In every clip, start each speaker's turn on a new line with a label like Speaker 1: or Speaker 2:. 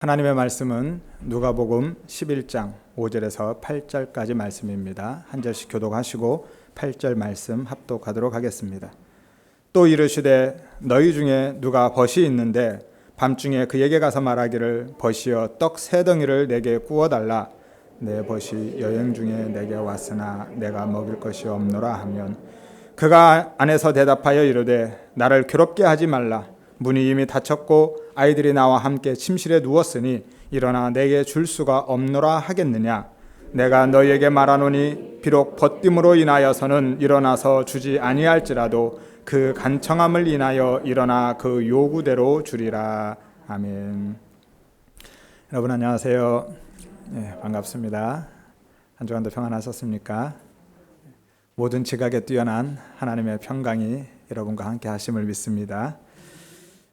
Speaker 1: 하나님의 말씀은 누가복음 11장 5절에서 8절까지 말씀입니다. 한 절씩 교독하시고 8절 말씀 합독하도록 하겠습니다. 또 이르시되 너희 중에 누가 벗이 있는데 밤중에 그에게 가서 말하기를 벗이여 떡 세 덩이를 내게 구워달라. 내 벗이 여행 중에 내게 왔으나 내가 먹일 것이 없노라 하면 그가 안에서 대답하여 이르되 나를 괴롭게 하지 말라. 문이 이미 닫혔고 아이들이 나와 함께 침실에 누웠으니 일어나 내게 줄 수가 없노라 하겠느냐. 내가 너희에게 말하노니 비록 벗김으로 인하여서는 일어나서 주지 아니할지라도 그 간청함을 인하여 일어나 그 요구대로 주리라. 아멘. 여러분 안녕하세요. 반갑습니다. 한 주간도 평안하셨습니까? 모든 지각에 뛰어난 하나님의 평강이 여러분과 함께 하심을 믿습니다.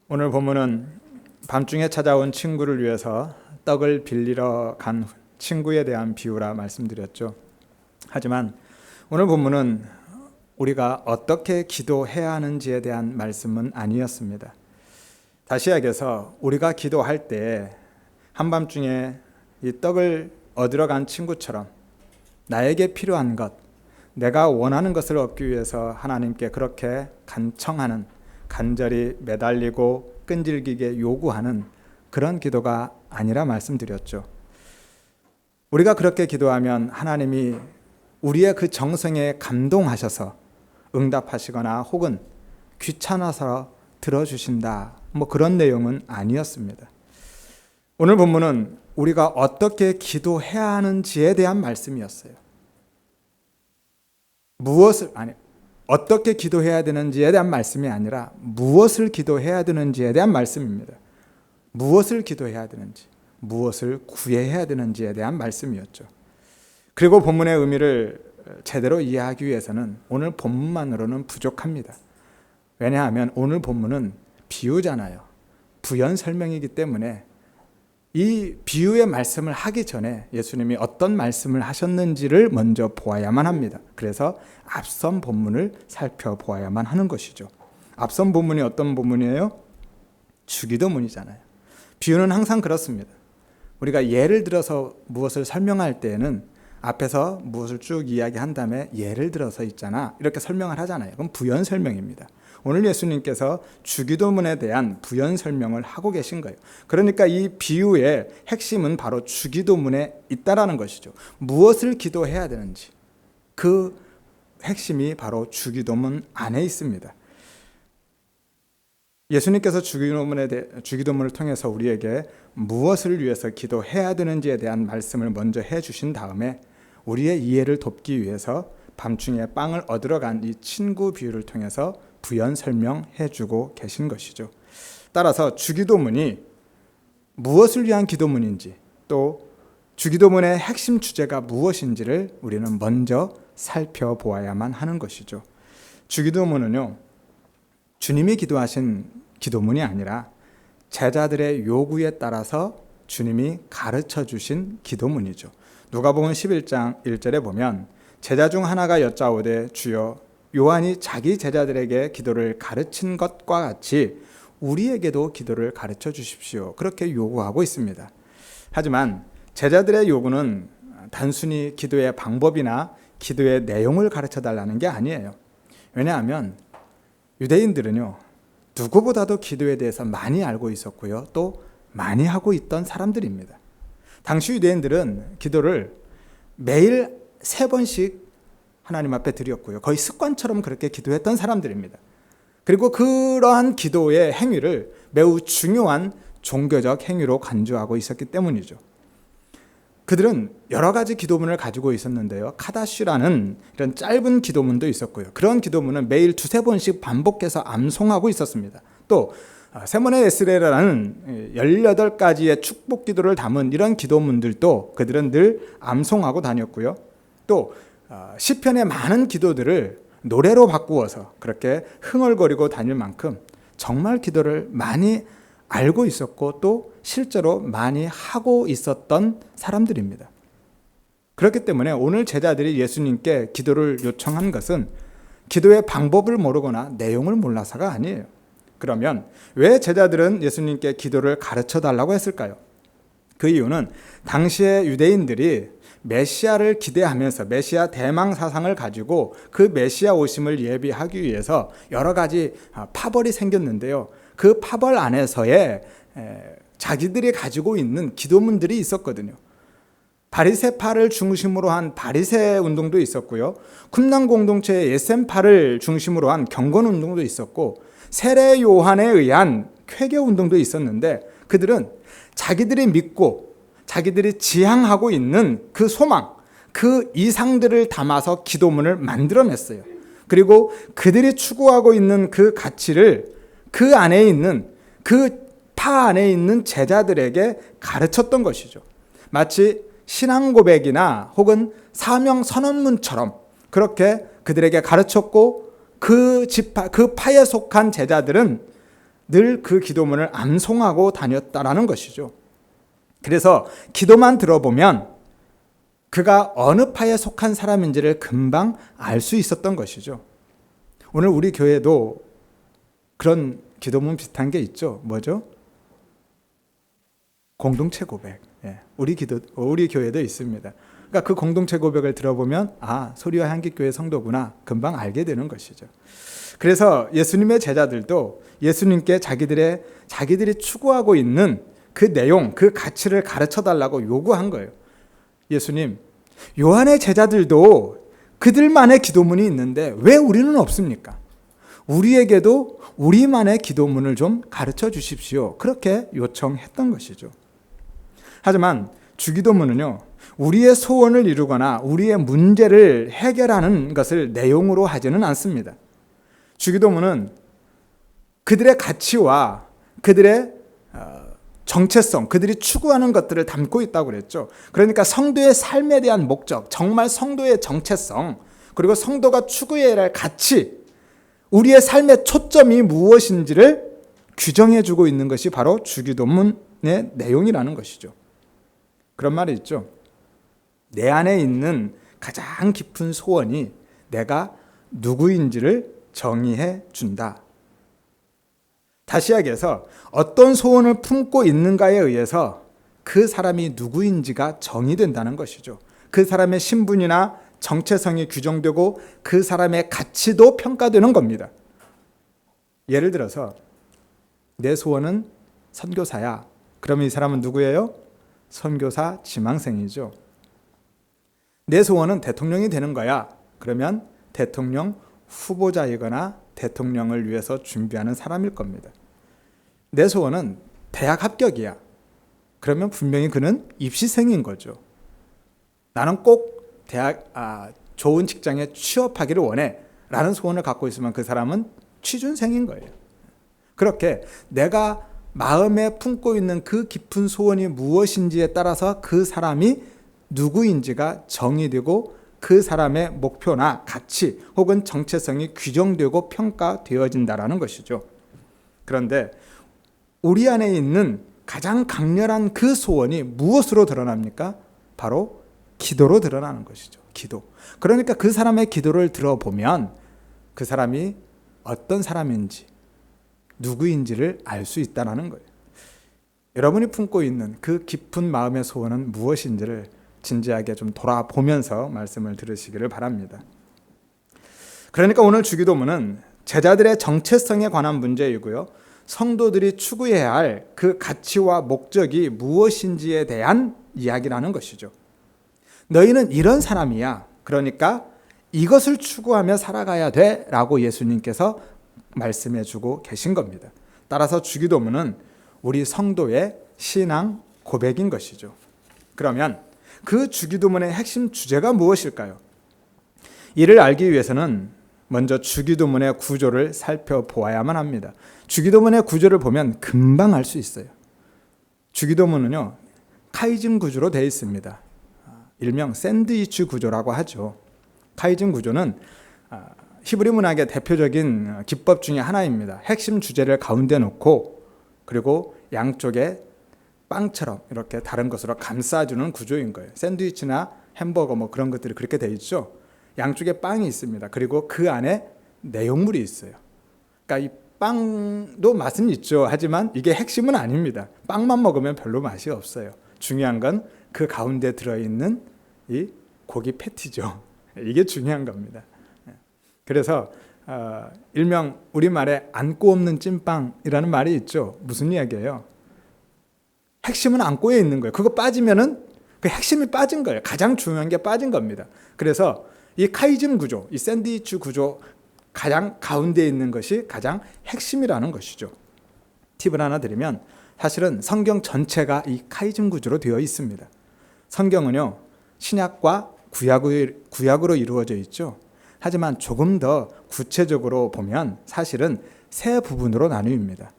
Speaker 1: 오늘 본문은 밤중에 찾아온 친구를 위해서 떡을 빌리러 간 친구에 대한 비유라 말씀드렸죠. 하지만 오늘 본문은 우리가 어떻게 기도해야 하는지에 대한 말씀은 아니었습니다. 다시 이야기해서 우리가 기도할 때 한밤중에 이 떡을 얻으러 간 친구처럼 나에게 필요한 것, 내가 원하는 것을 얻기 위해서 하나님께 그렇게 간청하는, 간절히 매달리고 끈질기게 요구하는 그런 기도가 아니라 말씀드렸죠. 우리가 그렇게 기도하면 하나님이 우리의 그 정성에 감동하셔서 응답하시거나 혹은 귀찮아서 들어주신다, 그런 내용은 아니었습니다. 오늘 본문은 우리가 어떻게 기도해야 하는지에 대한 말씀이었어요. 어떻게 기도해야 되는지에 대한 말씀이 아니라 무엇을 기도해야 되는지에 대한 말씀입니다. 무엇을 기도해야 되는지, 무엇을 구해야 되는지에 대한 말씀이었죠. 그리고 본문의 의미를 제대로 이해하기 위해서는 오늘 본문만으로는 부족합니다. 왜냐하면 오늘 본문은 비유잖아요. 부연 설명이기 때문에 이 비유의 말씀을 하기 전에 예수님이 어떤 말씀을 하셨는지를 먼저 보아야만 합니다. 그래서 앞선 본문을 살펴보아야만 하는 것이죠. 앞선 본문이 어떤 본문이에요? 주기도문이잖아요. 비유는 항상 그렇습니다. 우리가 예를 들어서 무엇을 설명할 때에는 앞에서 무엇을 쭉 이야기한 다음에 예를 들어서 있잖아, 이렇게 설명을 하잖아요. 그럼 부연 설명입니다. 오늘 예수님께서 주기도문에 대한 부연 설명을 하고 계신 거예요. 그러니까 이 비유의 핵심은 바로 주기도문에 있다라는 것이죠. 무엇을 기도해야 되는지 그 핵심이 바로 주기도문 안에 있습니다. 예수님께서 주기도문을 통해서 우리에게 무엇을 위해서 기도해야 되는지에 대한 말씀을 먼저 해주신 다음에 우리의 이해를 돕기 위해서 밤중에 빵을 얻으러 간 이 친구 비유를 통해서 부연 설명해주고 계신 것이죠. 따라서 주기도문이 무엇을 위한 기도문인지, 또 주기도문의 핵심 주제가 무엇인지를 우리는 먼저 살펴보아야만 하는 것이죠. 주기도문은요, 주님이 기도하신 기도문이 아니라 제자들의 요구에 따라서 주님이 가르쳐 주신 기도문이죠. 누가복음 11장 1절에 보면 제자 중 하나가 여짜오되 주여 요한이 자기 제자들에게 기도를 가르친 것과 같이 우리에게도 기도를 가르쳐 주십시오, 그렇게 요구하고 있습니다. 하지만 제자들의 요구는 단순히 기도의 방법이나 기도의 내용을 가르쳐 달라는 게 아니에요. 왜냐하면 유대인들은요, 누구보다도 기도에 대해서 많이 알고 있었고요, 또 많이 하고 있던 사람들입니다. 당시 유대인들은 기도를 매일 3번씩 하나님 앞에 드렸고요, 거의 습관처럼 그렇게 기도했던 사람들입니다. 그리고 그러한 기도의 행위를 매우 중요한 종교적 행위로 간주하고 있었기 때문이죠. 그들은 여러 가지 기도문을 가지고 있었는데요, 카다시라는 이런 짧은 기도문도 있었고요, 그런 기도문은 매일 2-3번씩 반복해서 암송하고 있었습니다. 또 세몬의 에스레라는 18가지의 축복 기도를 담은 이런 기도문들도 그들은 늘 암송하고 다녔고요, 또 시편의 많은 기도들을 노래로 바꾸어서 그렇게 흥얼거리고 다닐 만큼 정말 기도를 많이 알고 있었고 또 실제로 많이 하고 있었던 사람들입니다. 그렇기 때문에 오늘 제자들이 예수님께 기도를 요청한 것은 기도의 방법을 모르거나 내용을 몰라서가 아니에요. 그러면 왜 제자들은 예수님께 기도를 가르쳐 달라고 했을까요? 그 이유는 당시의 유대인들이 메시아를 기대하면서 메시아 대망 사상을 가지고 그 메시아 오심을 예비하기 위해서 여러 가지 파벌이 생겼는데요. 그 파벌 안에서의 자기들이 가지고 있는 기도문들이 있었거든요. 바리새파를 중심으로 한 바리새 운동도 있었고요. 쿰난 공동체의 예센파를 중심으로 한 경건 운동도 있었고, 세례 요한에 의한 쾌교 운동도 있었는데, 그들은 자기들이 믿고 자기들이 지향하고 있는 그 소망, 그 이상들을 담아서 기도문을 만들어냈어요. 그리고 그들이 추구하고 있는 그 가치를 그 안에 있는, 그 파 안에 있는 제자들에게 가르쳤던 것이죠. 마치 신앙 고백이나 혹은 사명 선언문처럼 그렇게 그들에게 가르쳤고, 그 파에 속한 제자들은 늘 그 기도문을 암송하고 다녔다라는 것이죠. 그래서 기도만 들어보면 그가 어느 파에 속한 사람인지를 금방 알 수 있었던 것이죠. 오늘 우리 교회도 그런 기도문 비슷한 게 있죠. 뭐죠? 공동체 고백. 우리 교회도 있습니다. 그러니까 그 공동체 고백을 들어보면 소리와 향기교회 성도구나 금방 알게 되는 것이죠. 그래서 예수님의 제자들도 예수님께 자기들이 추구하고 있는 그 내용, 그 가치를 가르쳐 달라고 요구한 거예요. 예수님, 요한의 제자들도 그들만의 기도문이 있는데 왜 우리는 없습니까? 우리에게도 우리만의 기도문을 좀 가르쳐 주십시오. 그렇게 요청했던 것이죠. 하지만 주기도문은요, 우리의 소원을 이루거나 우리의 문제를 해결하는 것을 내용으로 하지는 않습니다. 주기도문은 그들의 가치와 그들의 정체성, 그들이 추구하는 것들을 담고 있다고 그랬죠. 그러니까 성도의 삶에 대한 목적, 정말 성도의 정체성, 그리고 성도가 추구해야 할 가치, 우리의 삶의 초점이 무엇인지를 규정해주고 있는 것이 바로 주기도문의 내용이라는 것이죠. 그런 말이 있죠. 내 안에 있는 가장 깊은 소원이 내가 누구인지를 정의해 준다. 다시 이야기해서 어떤 소원을 품고 있는가에 의해서 그 사람이 누구인지가 정의된다는 것이죠. 그 사람의 신분이나 정체성이 규정되고 그 사람의 가치도 평가되는 겁니다. 예를 들어서 내 소원은 선교사야. 그러면 이 사람은 누구예요? 선교사 지망생이죠. 내 소원은 대통령이 되는 거야. 그러면 대통령 후보자이거나 대통령을 위해서 준비하는 사람일 겁니다. 내 소원은 대학 합격이야. 그러면 분명히 그는 입시생인 거죠. 나는 꼭 좋은 직장에 취업하기를 원해 라는 소원을 갖고 있으면 그 사람은 취준생인 거예요. 그렇게 내가 마음에 품고 있는 그 깊은 소원이 무엇인지에 따라서 그 사람이 누구인지가 정의되고 그 사람의 목표나 가치 혹은 정체성이 규정되고 평가되어진다라는 것이죠. 그런데 우리 안에 있는 가장 강렬한 그 소원이 무엇으로 드러납니까? 바로 기도로 드러나는 것이죠. 기도. 그러니까 그 사람의 기도를 들어보면 그 사람이 어떤 사람인지 누구인지를 알 수 있다는 거예요. 여러분이 품고 있는 그 깊은 마음의 소원은 무엇인지를 진지하게 좀 돌아보면서 말씀을 들으시기를 바랍니다. 그러니까 오늘 주기도문은 제자들의 정체성에 관한 문제이고요. 성도들이 추구해야 할 그 가치와 목적이 무엇인지에 대한 이야기라는 것이죠. 너희는 이런 사람이야. 그러니까 이것을 추구하며 살아가야 돼 라고 예수님께서 말씀해 주고 계신 겁니다. 따라서 주기도문은 우리 성도의 신앙 고백인 것이죠. 그러면 그 주기도문의 핵심 주제가 무엇일까요? 이를 알기 위해서는 먼저 주기도문의 구조를 살펴보아야만 합니다. 주기도문의 구조를 보면 금방 알 수 있어요. 주기도문은요, 카이즘 구조로 되어 있습니다. 일명 샌드위치 구조라고 하죠. 카이즘 구조는 히브리 문학의 대표적인 기법 중에 하나입니다. 핵심 주제를 가운데 놓고 그리고 양쪽에 빵처럼 이렇게 다른 것으로 감싸주는 구조인 거예요. 샌드위치나 햄버거 뭐 그런 것들이 그렇게 되어 있죠. 양쪽에 빵이 있습니다. 그리고 그 안에 내용물이 있어요. 그러니까 이 빵도 맛은 있죠. 하지만 이게 핵심은 아닙니다. 빵만 먹으면 별로 맛이 없어요. 중요한 건 그 가운데 들어있는 이 고기 패티죠. 이게 중요한 겁니다. 그래서 일명 우리말에 안고 없는 찐빵이라는 말이 있죠. 무슨 이야기예요? 핵심은 안고에 있는 거예요. 그거 빠지면은 그 핵심이 빠진 거예요. 가장 중요한 게 빠진 겁니다. 그래서 이 카이즘 구조, 이 샌드위치 구조 가장 가운데에 있는 것이 가장 핵심이라는 것이죠. 팁을 하나 드리면 사실은 성경 전체가 이 카이즘 구조로 되어 있습니다. 성경은요, 신약과 구약으로 이루어져 있죠. 하지만 조금 더 구체적으로 보면 사실은 세 부분으로 나누입니다.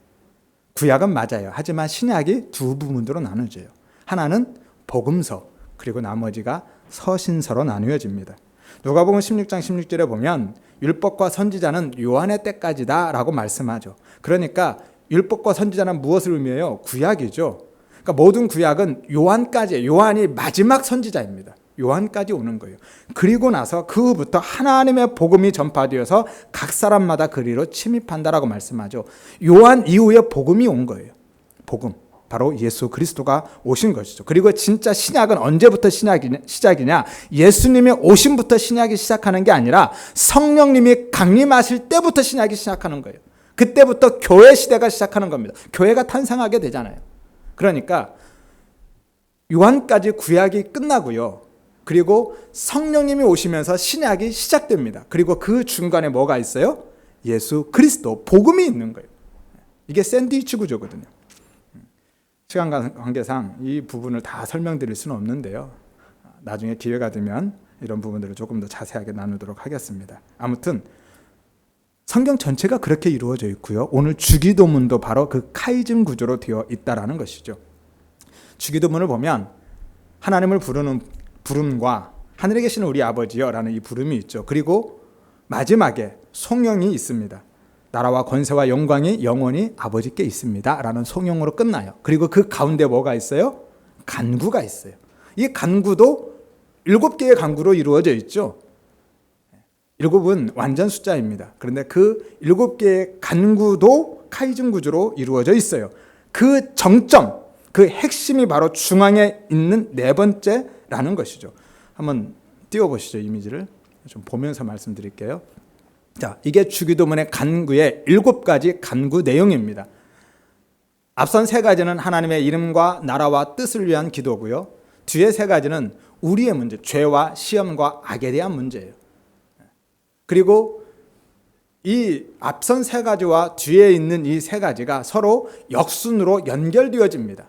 Speaker 1: 구약은 맞아요. 하지만 신약이 두 부분으로 나누어져요. 하나는 복음서, 그리고 나머지가 서신서로 나누어집니다. 누가복음 16장 16절에 보면 율법과 선지자는 요한의 때까지다 라고 말씀하죠. 그러니까 율법과 선지자는 무엇을 의미해요? 구약이죠. 그러니까 모든 구약은 요한까지, 요한이 마지막 선지자입니다. 요한까지 오는 거예요. 그리고 나서 그 후부터 하나님의 복음이 전파되어서 각 사람마다 그리로 침입한다라고 말씀하죠. 요한 이후에 복음이 온 거예요. 복음. 바로 예수 그리스도가 오신 것이죠. 그리고 진짜 신약은 언제부터 시작이냐? 예수님의 오심부터 신약이 시작하는 게 아니라 성령님이 강림하실 때부터 신약이 시작하는 거예요. 그때부터 교회 시대가 시작하는 겁니다. 교회가 탄생하게 되잖아요. 그러니까 요한까지 구약이 끝나고요. 그리고 성령님이 오시면서 신약이 시작됩니다. 그리고 그 중간에 뭐가 있어요? 예수 그리스도, 복음이 있는 거예요. 이게 샌드위치 구조거든요. 시간 관계상 이 부분을 다 설명드릴 수는 없는데요. 나중에 기회가 되면 이런 부분들을 조금 더 자세하게 나누도록 하겠습니다. 아무튼 성경 전체가 그렇게 이루어져 있고요. 오늘 주기도문도 바로 그 카이즘 구조로 되어 있다라는 것이죠. 주기도문을 보면 하나님을 부르는 부름과 하늘에 계시는 우리 아버지여 라는 이 부름이 있죠. 그리고 마지막에 송영이 있습니다. 나라와 권세와 영광이 영원히 아버지께 있습니다 라는 송영으로 끝나요. 그리고 그 가운데 뭐가 있어요? 간구가 있어요. 이 간구도 7개의 간구로 이루어져 있죠. 7은 완전 숫자입니다. 그런데 그 7개의 간구도 카이즘 구조로 이루어져 있어요. 그 정점, 그 핵심이 바로 중앙에 있는 네 번째라는 것이죠. 한번 띄워보시죠. 이미지를 좀 보면서 말씀드릴게요. 자, 이게 주기도문의 간구의 7가지 간구 내용입니다. 앞선 3가지는 하나님의 이름과 나라와 뜻을 위한 기도고요. 뒤에 3가지는 우리의 문제, 죄와 시험과 악에 대한 문제예요. 그리고 이 앞선 3가지와 뒤에 있는 이 3가지가 서로 역순으로 연결되어집니다.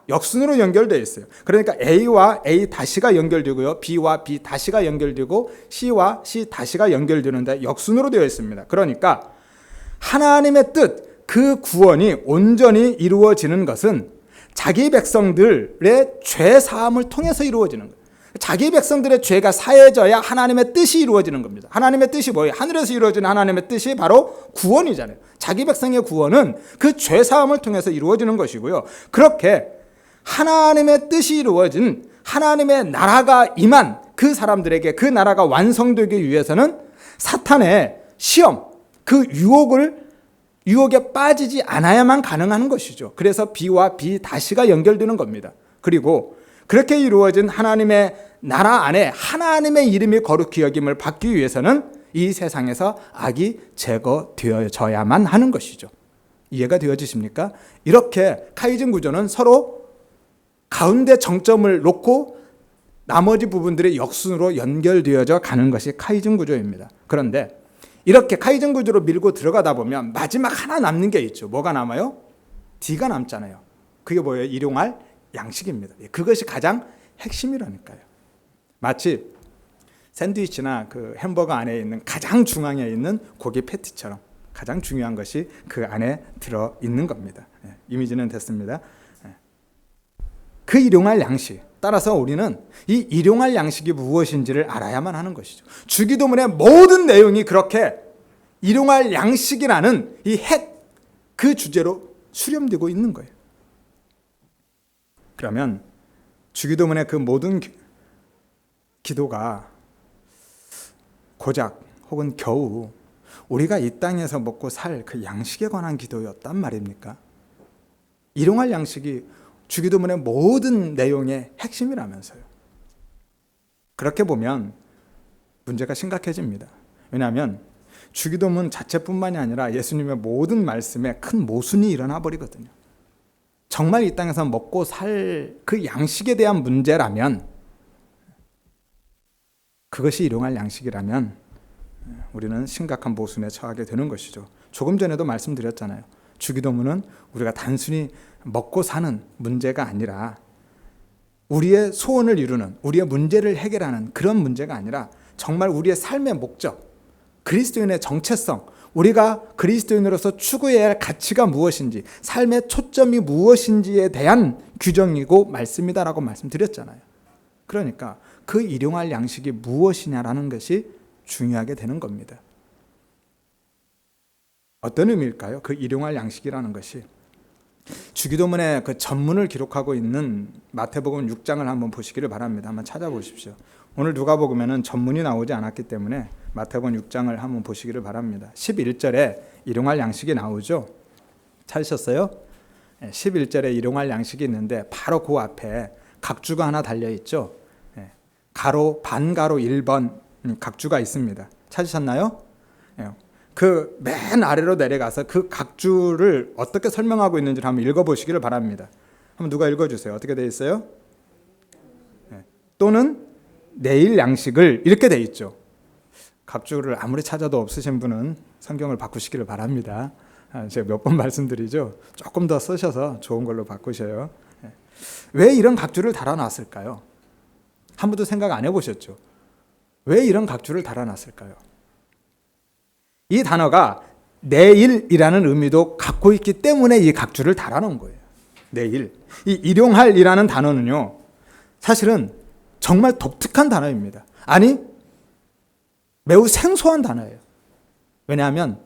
Speaker 1: 역순으로 연결되어 있어요. 그러니까 A와 A 다시가 연결되고요. B와 B 다시가 연결되고 C와 C 다시가 연결되는데 역순으로 되어 있습니다. 그러니까 하나님의 뜻, 그 구원이 온전히 이루어지는 것은 자기 백성들의 죄 사함을 통해서 이루어지는 거예요. 자기 백성들의 죄가 사해져야 하나님의 뜻이 이루어지는 겁니다. 하나님의 뜻이 뭐예요? 하늘에서 이루어지는 하나님의 뜻이 바로 구원이잖아요. 자기 백성의 구원은 그 죄 사함을 통해서 이루어지는 것이고요. 그렇게 하나님의 뜻이 이루어진 하나님의 나라가 임한 그 사람들에게 그 나라가 완성되기 위해서는 사탄의 시험, 그 유혹에 빠지지 않아야만 가능한 것이죠. 그래서 B와 B 다시가 연결되는 겁니다. 그리고 그렇게 이루어진 하나님의 나라 안에 하나님의 이름이 거룩히 여김을 받기 위해서는 이 세상에서 악이 제거되어져야만 하는 것이죠. 이해가 되어지십니까? 이렇게 카이즘 구조는 서로 가운데 정점을 놓고 나머지 부분들이 역순으로 연결되어져 가는 것이 카이즘 구조입니다. 그런데 이렇게 카이즘 구조로 밀고 들어가다 보면 마지막 하나 남는 게 있죠. 뭐가 남아요? D가 남잖아요. 그게 뭐예요? 일용할 양식입니다. 그것이 가장 핵심이라니까요. 마치 샌드위치나 그 햄버거 안에 있는 가장 중앙에 있는 고기 패티처럼 가장 중요한 것이 그 안에 들어 있는 겁니다. 이미지는 됐습니다. 그 일용할 양식. 따라서 우리는 이 일용할 양식이 무엇인지를 알아야만 하는 것이죠. 주기도문의 모든 내용이 그렇게 일용할 양식이라는 이 핵, 그 주제로 수렴되고 있는 거예요. 그러면 주기도문의 그 모든 기도가 고작 혹은 겨우 우리가 이 땅에서 먹고 살 그 양식에 관한 기도였단 말입니까? 일용할 양식이 주기도문의 모든 내용의 핵심이라면서요. 그렇게 보면 문제가 심각해집니다. 왜냐하면 주기도문 자체뿐만이 아니라 예수님의 모든 말씀에 큰 모순이 일어나 버리거든요. 정말 이 땅에서 먹고 살 그 양식에 대한 문제라면, 그것이 일용할 양식이라면 우리는 심각한 모순에 처하게 되는 것이죠. 조금 전에도 말씀드렸잖아요. 주기도문은 우리가 단순히 먹고 사는 문제가 아니라 우리의 소원을 이루는, 우리의 문제를 해결하는 그런 문제가 아니라 정말 우리의 삶의 목적, 그리스도인의 정체성, 우리가 그리스도인으로서 추구해야 할 가치가 무엇인지, 삶의 초점이 무엇인지에 대한 규정이고 말씀이다라고 말씀드렸잖아요. 그러니까 그 일용할 양식이 무엇이냐라는 것이 중요하게 되는 겁니다. 어떤 의미일까요? 그 일용할 양식이라는 것이 주기도문의 그 전문을 기록하고 있는 마태복음 6장을 한번 보시기를 바랍니다. 한번 찾아보십시오. 오늘 누가복음에는 전문이 나오지 않았기 때문에 마태복음 6장을 한번 보시기를 바랍니다. 11절에 일용할 양식이 나오죠. 찾으셨어요? 11절에 일용할 양식이 있는데 바로 그 앞에 각주가 하나 달려있죠. 가로, 반가로 1번 각주가 있습니다. 찾으셨나요? 그 맨 아래로 내려가서 그 각주를 어떻게 설명하고 있는지를 한번 읽어보시기를 바랍니다. 한번 누가 읽어주세요. 어떻게 되어 있어요? 또는 내일 양식을, 이렇게 되어 있죠. 각주를 아무리 찾아도 없으신 분은 성경을 바꾸시기를 바랍니다. 제가 몇 번 말씀드리죠. 조금 더 쓰셔서 좋은 걸로 바꾸셔요. 왜 이런 각주를 달아놨을까요? 한 번도 생각 안 해보셨죠? 왜 이런 각주를 달아놨을까요? 이 단어가 내일이라는 의미도 갖고 있기 때문에 이 각주를 달아놓은 거예요. 내일. 이 일용할이라는 단어는요, 사실은 정말 독특한 단어입니다. 아니, 매우 생소한 단어예요. 왜냐하면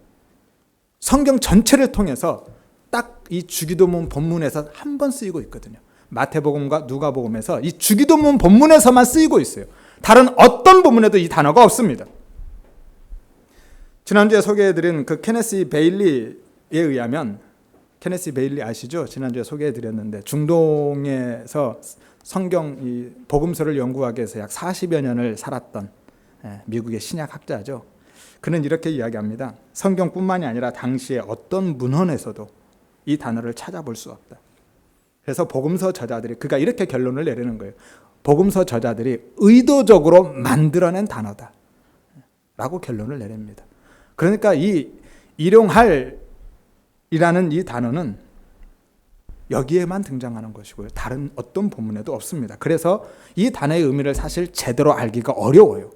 Speaker 1: 성경 전체를 통해서 딱 이 주기도문 본문에서 한 번 쓰이고 있거든요. 마태복음과 누가복음에서 이 주기도문 본문에서만 쓰이고 있어요. 다른 어떤 본문에도 이 단어가 없습니다. 지난주에 소개해드린 그 케네시 베일리에 의하면, 케네시 베일리 아시죠? 지난주에 소개해드렸는데 중동에서 성경 이 복음서를 연구하기 위해서 약 40여 년을 살았던 미국의 신약학자죠. 그는 이렇게 이야기합니다. 성경뿐만이 아니라 당시에 어떤 문헌에서도 이 단어를 찾아볼 수 없다. 그래서 복음서 저자들이, 그가 이렇게 결론을 내리는 거예요. 복음서 저자들이 의도적으로 만들어낸 단어다 라고 결론을 내립니다. 그러니까 이 일용할이라는 이 단어는 여기에만 등장하는 것이고요. 다른 어떤 본문에도 없습니다. 그래서 이 단어의 의미를 사실 제대로 알기가 어려워요.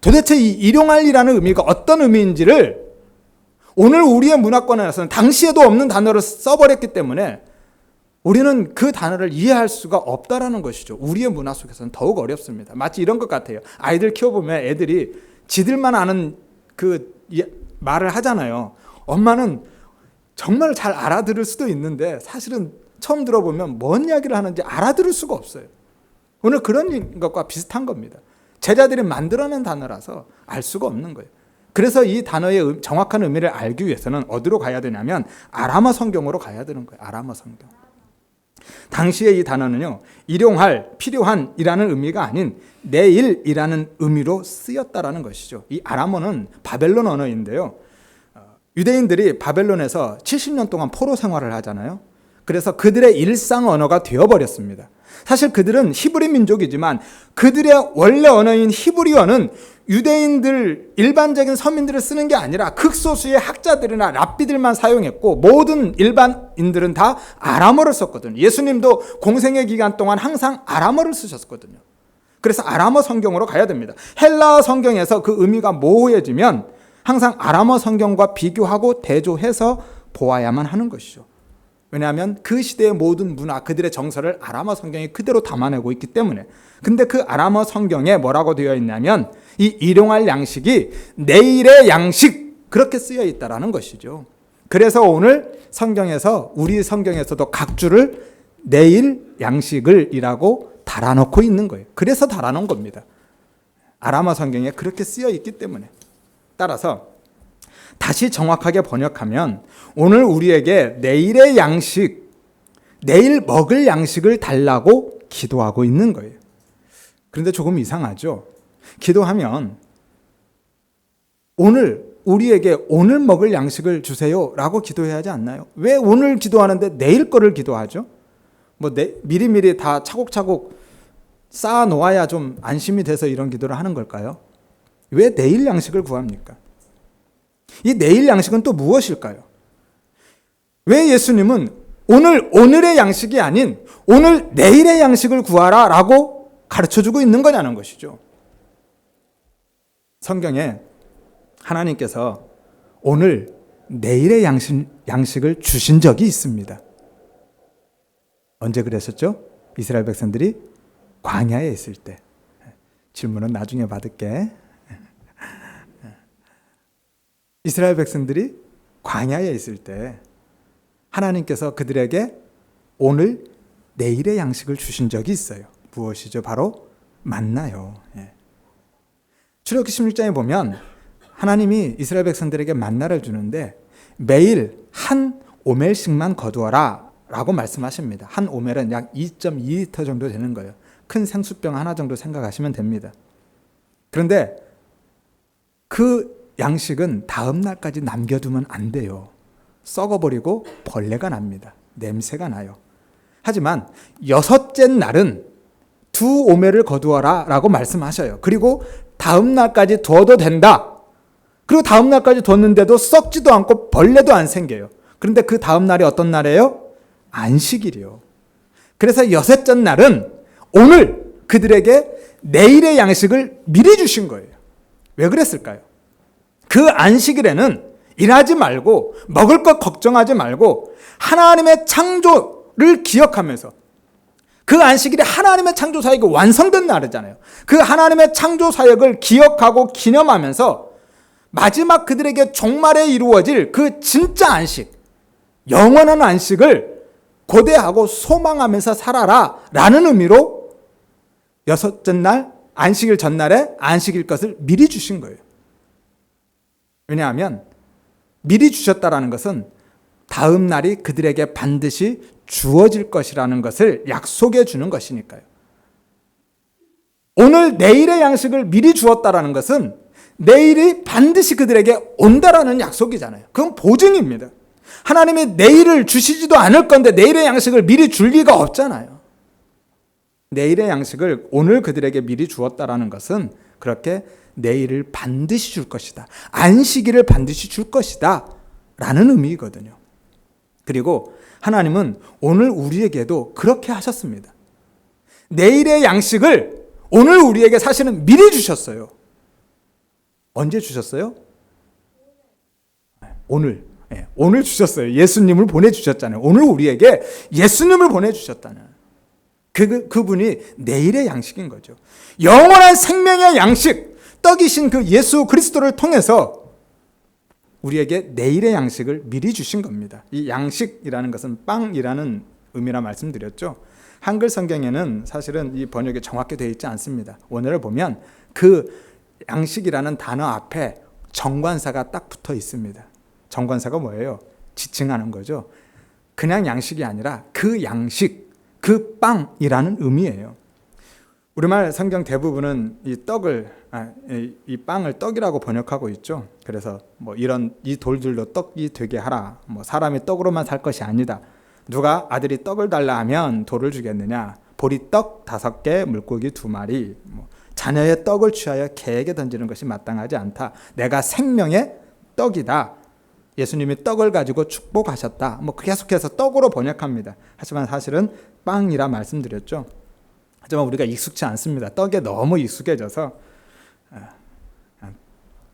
Speaker 1: 도대체 이 일용할이라는 의미가 어떤 의미인지를 오늘 우리의 문화권에서는 당시에도 없는 단어를 써버렸기 때문에 우리는 그 단어를 이해할 수가 없다라는 것이죠. 우리의 문화 속에서는 더욱 어렵습니다. 마치 이런 것 같아요. 아이들 키워보면 애들이 지들만 아는 그 말을 하잖아요. 엄마는 정말 잘 알아들을 수도 있는데 사실은 처음 들어보면 뭔 이야기를 하는지 알아들을 수가 없어요. 오늘 그런 것과 비슷한 겁니다. 제자들이 만들어낸 단어라서 알 수가 없는 거예요. 그래서 이 단어의 정확한 의미를 알기 위해서는 어디로 가야 되냐면 아람어 성경으로 가야 되는 거예요. 아람어 성경. 당시에 이 단어는요, 일용할, 필요한이라는 의미가 아닌 내일이라는 의미로 쓰였다라는 것이죠. 이 아람어는 바벨론 언어인데요. 유대인들이 바벨론에서 70년 동안 포로 생활을 하잖아요. 그래서 그들의 일상 언어가 되어버렸습니다. 사실 그들은 히브리 민족이지만 그들의 원래 언어인 히브리어는 유대인들, 일반적인 서민들을 쓰는 게 아니라 극소수의 학자들이나 랍비들만 사용했고 모든 일반인들은 다 아람어를 썼거든요. 예수님도 공생의 기간 동안 항상 아람어를 쓰셨거든요. 그래서 아람어 성경으로 가야 됩니다. 헬라어 성경에서 그 의미가 모호해지면 항상 아람어 성경과 비교하고 대조해서 보아야만 하는 것이죠. 왜냐하면 그 시대의 모든 문화, 그들의 정서를 아람어 성경이 그대로 담아내고 있기 때문에. 근데 그 아람어 성경에 뭐라고 되어 있냐면 이 일용할 양식이 내일의 양식, 그렇게 쓰여 있다라는 것이죠. 그래서 오늘 성경에서, 우리 성경에서도 각주를 내일 양식을 이라고 달아놓고 있는 거예요. 그래서 달아놓은 겁니다. 아람어 성경에 그렇게 쓰여 있기 때문에. 따라서 다시 정확하게 번역하면 오늘 우리에게 내일의 양식, 내일 먹을 양식을 달라고 기도하고 있는 거예요. 그런데 조금 이상하죠? 기도하면 우리에게 오늘 먹을 양식을 주세요 라고 기도해야 하지 않나요? 왜 오늘 기도하는데 내일 거를 기도하죠? 미리미리 다 차곡차곡 쌓아 놓아야 좀 안심이 돼서 이런 기도를 하는 걸까요? 왜 내일 양식을 구합니까? 이 내일 양식은 또 무엇일까요? 왜 예수님은 오늘의 양식이 아닌 오늘 내일의 양식을 구하라 라고 가르쳐주고 있는 거냐는 것이죠. 성경에 하나님께서 오늘 내일의 양식을 주신 적이 있습니다. 언제 그랬었죠? 이스라엘 백성들이 광야에 있을 때. 질문은 나중에 받을게. 이스라엘 백성들이 광야에 있을 때 하나님께서 그들에게 오늘 내일의 양식을 주신 적이 있어요. 무엇이죠? 바로 만나요. 출애굽기 16장에 보면 하나님이 이스라엘 백성들에게 만나를 주는데 매일 한 오멜씩만 거두어라 라고 말씀하십니다. 한 오멜은 약 2.2리터 정도 되는 거예요. 큰 생수병 하나 정도 생각하시면 됩니다. 그런데 그 양식은 다음 날까지 남겨두면 안 돼요. 썩어버리고 벌레가 납니다. 냄새가 나요. 하지만 여섯째 날은 2오멜을 거두어라 라고 말씀하셔요. 그리고 다음 날까지 두어도 된다. 그리고 다음 날까지 뒀는데도 썩지도 않고 벌레도 안 생겨요. 그런데 그 다음 날이 어떤 날이에요? 안식일이요. 그래서 여섯째 날은 오늘 그들에게 내일의 양식을 미리 주신 거예요. 왜 그랬을까요? 그 안식일에는 일하지 말고 먹을 것 걱정하지 말고 하나님의 창조를 기억하면서 그 안식일이 하나님의 창조 사역이 완성된 날이잖아요. 그 하나님의 창조 사역을 기억하고 기념하면서 마지막 그들에게 종말에 이루어질 그 진짜 안식, 영원한 안식을 고대하고 소망하면서 살아라 라는 의미로 여섯째 날 안식일 전날에 안식일 것을 미리 주신 거예요. 왜냐하면 미리 주셨다라는 것은 다음 날이 그들에게 반드시 주어질 것이라는 것을 약속해 주는 것이니까요. 오늘 내일의 양식을 미리 주었다라는 것은 내일이 반드시 그들에게 온다라는 약속이잖아요. 그건 보증입니다. 하나님이 내일을 주시지도 않을 건데 내일의 양식을 미리 줄 리가 없잖아요. 내일의 양식을 오늘 그들에게 미리 주었다라는 것은 그렇게 내일을 반드시 줄 것이다. 안식일을 반드시 줄 것이다. 라는 의미거든요. 그리고 하나님은 오늘 우리에게도 그렇게 하셨습니다. 내일의 양식을 오늘 우리에게 사실은 미리 주셨어요. 언제 주셨어요? 오늘 주셨어요. 예수님을 보내주셨잖아요. 오늘 우리에게 예수님을 보내주셨다는 그분이 내일의 양식인 거죠. 영원한 생명의 양식, 떡이신 그 예수 그리스도를 통해서 우리에게 내일의 양식을 미리 주신 겁니다. 이 양식이라는 것은 빵이라는 의미라 말씀드렸죠. 한글 성경에는 사실은 이 번역이 정확히 되어 있지 않습니다. 원어를 보면 그 양식이라는 단어 앞에 정관사가 딱 붙어 있습니다. 정관사가 뭐예요? 지칭하는 거죠. 그냥 양식이 아니라 그 양식, 그 빵이라는 의미예요. 우리말 성경 대부분은 이 빵을 떡이라고 번역하고 있죠. 그래서 이 돌들로 떡이 되게 하라. 사람이 떡으로만 살 것이 아니다. 누가 아들이 떡을 달라 하면 돌을 주겠느냐. 보리떡 5개, 물고기 2마리. 자녀의 떡을 취하여 개에게 던지는 것이 마땅하지 않다. 내가 생명의 떡이다. 예수님이 떡을 가지고 축복하셨다. 계속해서 떡으로 번역합니다. 하지만 사실은 빵이라 말씀드렸죠. 하지만 우리가 익숙치 않습니다. 떡에 너무 익숙해져서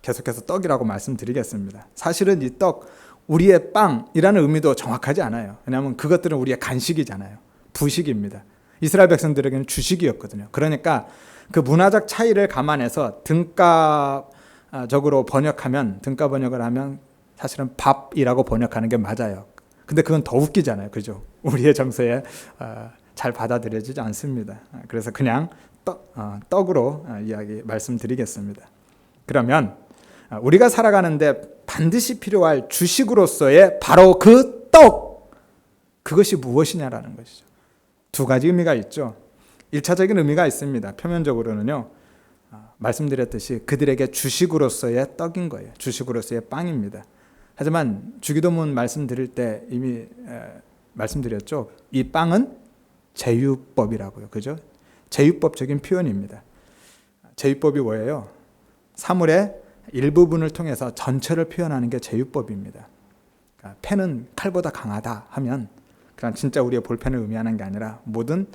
Speaker 1: 계속해서 떡이라고 말씀드리겠습니다. 사실은 이 떡, 우리의 빵이라는 의미도 정확하지 않아요. 왜냐하면 그것들은 우리의 간식이잖아요. 부식입니다. 이스라엘 백성들에게는 주식이었거든요. 그러니까 그 문화적 차이를 감안해서 등가적으로 등가 번역을 하면 사실은 밥이라고 번역하는 게 맞아요. 근데 그건 더 웃기잖아요. 그죠? 우리의 정서에 잘 받아들여지지 않습니다. 그래서 그냥 떡으로 말씀드리겠습니다. 그러면 우리가 살아가는데 반드시 필요할 주식으로서의 바로 그 떡, 그것이 무엇이냐라는 것이죠. 두 가지 의미가 있죠. 1차적인 의미가 있습니다. 표면적으로는요, 말씀드렸듯이 그들에게 주식으로서의 떡인 거예요. 주식으로서의 빵입니다. 하지만 주기도문 말씀드릴 때 이미 말씀드렸죠. 이 빵은 제유법이라고요. 그죠? 제유법적인 표현입니다. 제유법이 뭐예요? 사물의 일부분을 통해서 전체를 표현하는 게 제유법입니다. 그러니까 펜은 칼보다 강하다 하면 그냥 진짜 우리의 볼펜을 의미하는 게 아니라 모든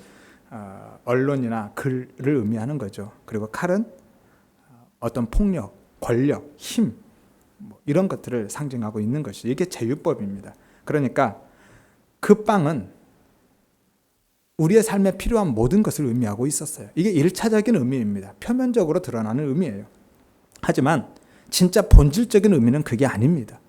Speaker 1: 언론이나 글을 의미하는 거죠. 그리고 칼은 어떤 폭력, 권력, 힘 이런 것들을 상징하고 있는 것이 이게 제유법입니다. 그러니까 그 빵은 우리의 삶에 필요한 모든 것을 의미하고 있었어요. 이게 1차적인 의미입니다. 표면적으로 드러나는 의미예요. 하지만 진짜 본질적인 의미는 그게 아닙니다.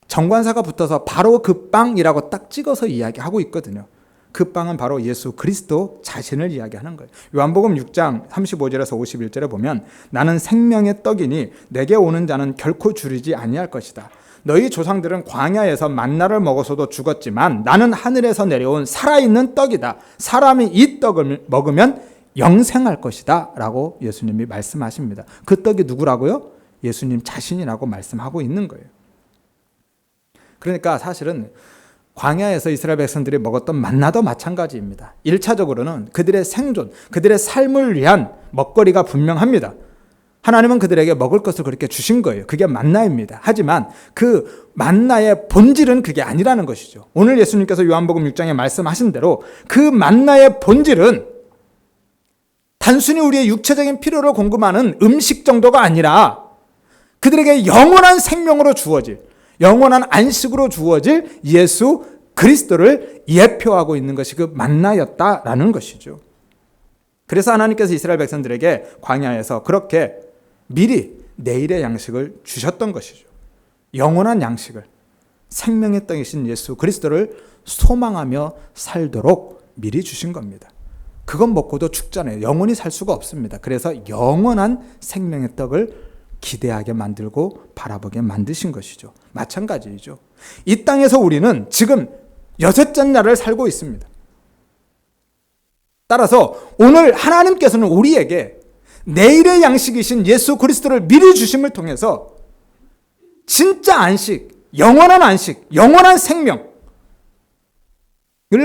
Speaker 1: 정관사가 붙어서 바로 그 빵이라고 딱 찍어서 이야기하고 있거든요. 그 빵은 바로 예수 그리스도 자신을 이야기하는 거예요. 요한복음 6장 35절에서 51절에 보면 나는 생명의 떡이니 내게 오는 자는 결코 줄이지 아니할 것이다. 너희 조상들은 광야에서 만나를 먹어서도 죽었지만 나는 하늘에서 내려온 살아있는 떡이다. 사람이 이 떡을 먹으면 영생할 것이다 라고 예수님이 말씀하십니다. 그 떡이 누구라고요? 예수님 자신이라고 말씀하고 있는 거예요. 그러니까 사실은 광야에서 이스라엘 백성들이 먹었던 만나도 마찬가지입니다. 1차적으로는 그들의 생존, 그들의 삶을 위한 먹거리가 분명합니다. 하나님은 그들에게 먹을 것을 그렇게 주신 거예요. 그게 만나입니다. 하지만 그 만나의 본질은 그게 아니라는 것이죠. 오늘 예수님께서 요한복음 6장에 말씀하신 대로 그 만나의 본질은 단순히 우리의 육체적인 필요를 공급하는 음식 정도가 아니라 그들에게 영원한 생명으로 주어질, 영원한 안식으로 주어질 예수 그리스도를 예표하고 있는 것이 그 만나였다라는 것이죠. 그래서 하나님께서 이스라엘 백성들에게 광야에서 그렇게 미리 내일의 양식을 주셨던 것이죠. 영원한 양식을, 생명의 떡이신 예수 그리스도를 소망하며 살도록 미리 주신 겁니다. 그건 먹고도 죽잖아요. 영원히 살 수가 없습니다. 그래서 영원한 생명의 떡을 기대하게 만들고 바라보게 만드신 것이죠. 마찬가지이죠. 이 땅에서 우리는 지금 여섯째 날을 살고 있습니다. 따라서 오늘 하나님께서는 우리에게 내일의 양식이신 예수 그리스도를 미리 주심을 통해서 진짜 안식, 영원한 안식, 영원한 생명을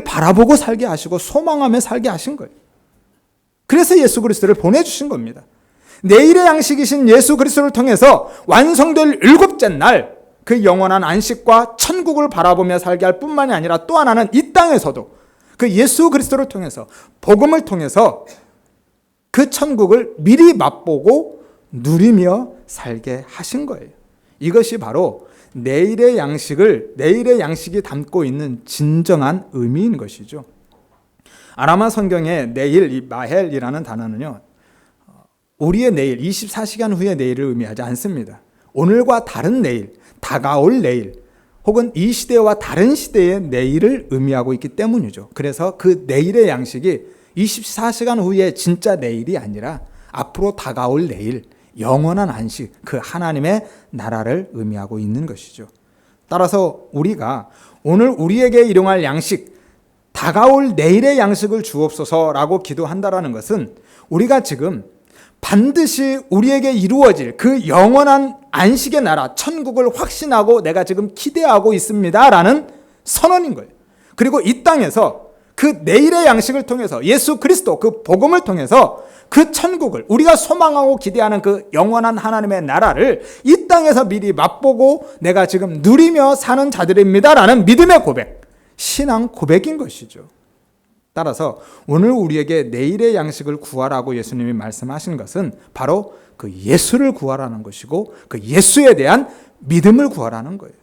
Speaker 1: 바라보고 살게 하시고 소망하며 살게 하신 거예요. 그래서 예수 그리스도를 보내주신 겁니다. 내일의 양식이신 예수 그리스도를 통해서 완성될 일곱째 날 그 영원한 안식과 천국을 바라보며 살게 할 뿐만이 아니라 또 하나는 이 땅에서도 그 예수 그리스도를 통해서 복음을 통해서 그 천국을 미리 맛보고 누리며 살게 하신 거예요. 이것이 바로 내일의 양식이 담고 있는 진정한 의미인 것이죠. 아람어 성경에 내일, 이 마헬이라는 단어는요, 우리의 내일, 24시간 후의 내일을 의미하지 않습니다. 오늘과 다른 내일, 다가올 내일, 혹은 이 시대와 다른 시대의 내일을 의미하고 있기 때문이죠. 그래서 그 내일의 양식이 24시간 후에 진짜 내일이 아니라 앞으로 다가올 내일, 영원한 안식, 그 하나님의 나라를 의미하고 있는 것이죠. 따라서 우리가 오늘 우리에게 일용할 양식, 다가올 내일의 양식을 주옵소서라고 기도한다라는 것은 우리가 지금 반드시 우리에게 이루어질 그 영원한 안식의 나라, 천국을 확신하고 내가 지금 기대하고 있습니다라는 선언인 거예요. 그리고 이 땅에서 그 내일의 양식을 통해서 예수 그리스도 그 복음을 통해서 그 천국을 우리가 소망하고 기대하는 그 영원한 하나님의 나라를 이 땅에서 미리 맛보고 내가 지금 누리며 사는 자들입니다라는 믿음의 고백, 신앙 고백인 것이죠. 따라서 오늘 우리에게 내일의 양식을 구하라고 예수님이 말씀하신 것은 바로 그 예수를 구하라는 것이고 그 예수에 대한 믿음을 구하라는 거예요.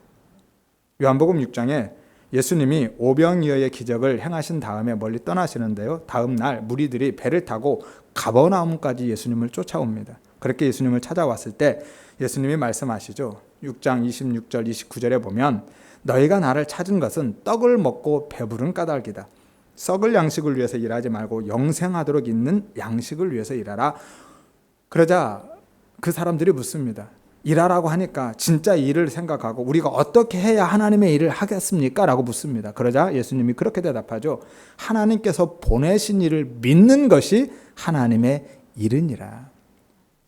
Speaker 1: 요한복음 6장에 예수님이 오병이어의 기적을 행하신 다음에 멀리 떠나시는데요. 다음 날 무리들이 배를 타고 가버나움까지 예수님을 쫓아옵니다. 그렇게 예수님을 찾아왔을 때 예수님이 말씀하시죠. 6장 26절 29절에 보면 너희가 나를 찾은 것은 떡을 먹고 배부른 까닭이다. 썩을 양식을 위해서 일하지 말고 영생하도록 있는 양식을 위해서 일하라. 그러자 그 사람들이 묻습니다. 일하라고 하니까 진짜 일을 생각하고 우리가 어떻게 해야 하나님의 일을 하겠습니까? 라고 묻습니다. 그러자 예수님이 그렇게 대답하죠. 하나님께서 보내신 일을 믿는 것이 하나님의 일이니라.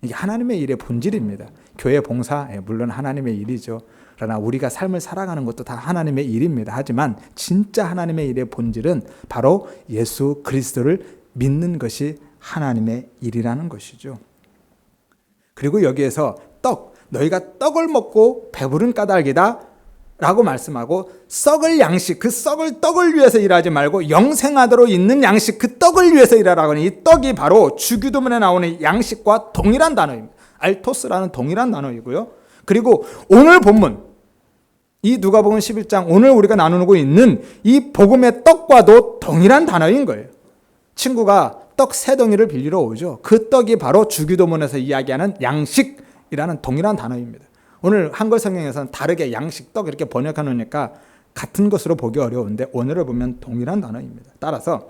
Speaker 1: 이게 하나님의 일의 본질입니다. 교회 봉사, 물론 하나님의 일이죠. 그러나 우리가 삶을 살아가는 것도 다 하나님의 일입니다. 하지만 진짜 하나님의 일의 본질은 바로 예수 그리스도를 믿는 것이 하나님의 일이라는 것이죠. 그리고 여기에서 너희가 떡을 먹고 배부른 까닭이다 라고 말씀하고, 썩을 양식, 그 썩을 떡을 위해서 일하지 말고 영생하도록 있는 양식, 그 떡을 위해서 일하라고 하니, 이 떡이 바로 주기도문에 나오는 양식과 동일한 단어입니다. 알토스라는 동일한 단어이고요. 그리고 오늘 본문, 이 누가복음 11장 오늘 우리가 나누고 있는 이 복음의 떡과도 동일한 단어인 거예요. 친구가 떡 3덩이를 빌리러 오죠. 그 떡이 바로 주기도문에서 이야기하는 양식이라는 동일한 단어입니다. 오늘 한글 성경에서는 다르게 양식, 떡 이렇게 번역해 놓으니까 같은 것으로 보기 어려운데 오늘을 보면 동일한 단어입니다. 따라서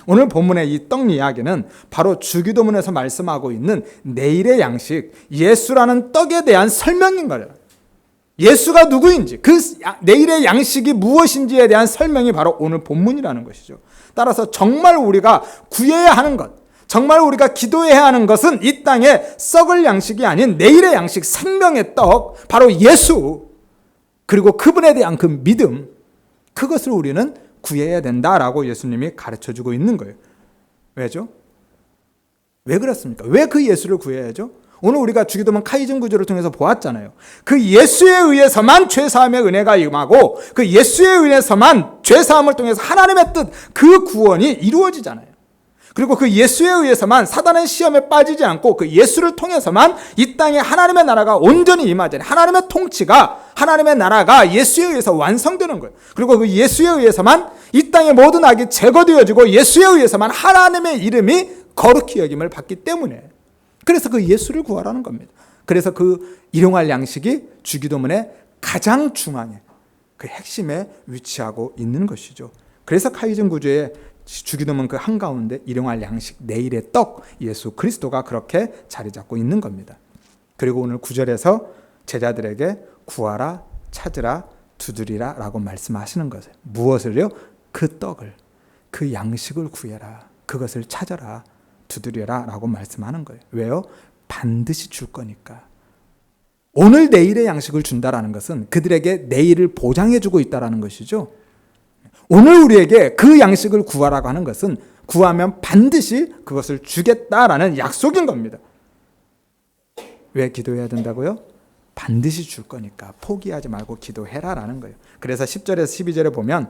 Speaker 1: 오늘 본문의 이 떡 이야기는 바로 주기도문에서 말씀하고 있는 내일의 양식, 예수라는 떡에 대한 설명인 거예요. 예수가 누구인지, 그 내일의 양식이 무엇인지에 대한 설명이 바로 오늘 본문이라는 것이죠. 따라서 정말 우리가 구해야 하는 것, 정말 우리가 기도해야 하는 것은 이 땅에 썩을 양식이 아닌 내일의 양식, 생명의 떡, 바로 예수, 그리고 그분에 대한 그 믿음, 그것을 우리는 구해야 된다라고 예수님이 가르쳐주고 있는 거예요. 왜죠? 왜 그렇습니까? 왜 그 예수를 구해야죠? 오늘 우리가 주기도문 카이즘 구조를 통해서 보았잖아요. 그 예수에 의해서만 죄사함의 은혜가 임하고, 그 예수에 의해서만 죄사함을 통해서 하나님의 뜻, 그 구원이 이루어지잖아요. 그리고 그 예수에 의해서만 사단의 시험에 빠지지 않고, 그 예수를 통해서만 이 땅에 하나님의 나라가 온전히 임하잖아요. 하나님의 통치가, 하나님의 나라가 예수에 의해서 완성되는 거예요. 그리고 그 예수에 의해서만 이 땅의 모든 악이 제거되어지고, 예수에 의해서만 하나님의 이름이 거룩히 여김을 받기 때문에, 그래서 그 예수를 구하라는 겁니다. 그래서 그 일용할 양식이 주기도문의 가장 중앙에, 그 핵심에 위치하고 있는 것이죠. 그래서 카이즘 구조의 주기도문 그 한가운데 일용할 양식, 내일의 떡, 예수 그리스도가 그렇게 자리 잡고 있는 겁니다. 그리고 오늘 9절에서 제자들에게 구하라, 찾으라, 두드리라 라고 말씀하시는 것을, 무엇을요? 그 떡을, 그 양식을 구해라, 그것을 찾아라, 두드려라 라고 말씀하는 거예요. 왜요? 반드시 줄 거니까. 오늘 내일의 양식을 준다라는 것은 그들에게 내일을 보장해 주고 있다라는 것이죠. 오늘 우리에게 그 양식을 구하라고 하는 것은 구하면 반드시 그것을 주겠다라는 약속인 겁니다. 왜 기도해야 된다고요? 반드시 줄 거니까 포기하지 말고 기도해라라는 거예요. 그래서 10절에서 12절에 보면